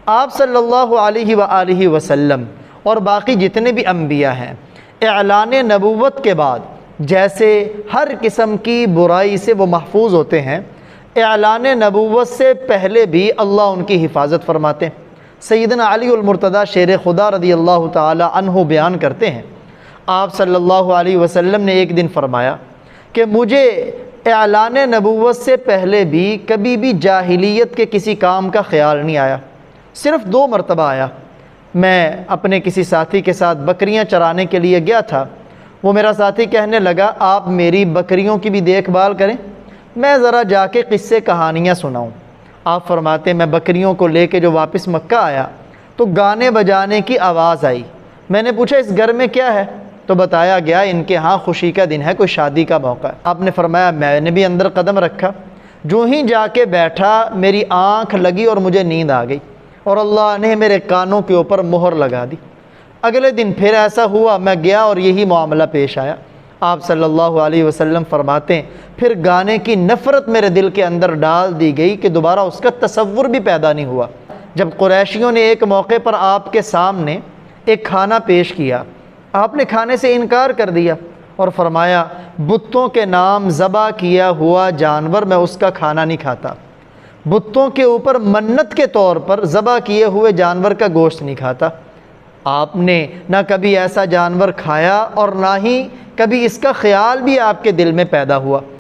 آپ صلی اللہ علیہ وآلہ وسلم اور باقی جتنے بھی انبیاء ہیں، اعلان نبوت کے بعد جیسے ہر قسم کی برائی سے وہ محفوظ ہوتے ہیں، اعلان نبوت سے پہلے بھی اللہ ان کی حفاظت فرماتے ہیں۔ سیدنا علی المرتضیٰ شیر خدا رضی اللہ تعالی عنہ بیان کرتے ہیں، آپ صلی اللہ علیہ وسلم نے ایک دن فرمایا کہ مجھے اعلان نبوت سے پہلے بھی کبھی بھی جاہلیت کے کسی کام کا خیال نہیں آیا، صرف 2 مرتبہ آیا۔ میں اپنے کسی ساتھی کے ساتھ بکریاں چرانے کے لیے گیا تھا، وہ میرا ساتھی کہنے لگا آپ میری بکریوں کی بھی دیکھ بھال کریں، میں ذرا جا کے قصے کہانیاں سناؤں۔ آپ فرماتے میں بکریوں کو لے کے جو واپس مکہ آیا تو گانے بجانے کی آواز آئی۔ میں نے پوچھا اس گھر میں کیا ہے؟ تو بتایا گیا ان کے ہاں خوشی کا دن ہے، کوئی شادی کا موقع ہے۔ آپ نے فرمایا میں نے بھی اندر قدم رکھا، جو ہی جا کے بیٹھا میری آنکھ لگی اور مجھے نیند آ گئی اور اللہ نے میرے کانوں کے اوپر مہر لگا دی۔ اگلے دن پھر ایسا ہوا، میں گیا اور یہی معاملہ پیش آیا۔ آپ صلی اللہ علیہ وسلم فرماتے ہیں پھر گانے کی نفرت میرے دل کے اندر ڈال دی گئی کہ دوبارہ اس کا تصور بھی پیدا نہیں ہوا۔ جب قریشیوں نے ایک موقع پر آپ کے سامنے ایک کھانا پیش کیا، آپ نے کھانے سے انکار کر دیا اور فرمایا بتوں کے نام ذبح کیا ہوا جانور میں اس کا کھانا نہیں کھاتا، بتوں کے اوپر منت کے طور پر ذبح کیے ہوئے جانور کا گوشت نہیں کھاتا۔ آپ نے نہ کبھی ایسا جانور کھایا اور نہ ہی کبھی اس کا خیال بھی آپ کے دل میں پیدا ہوا۔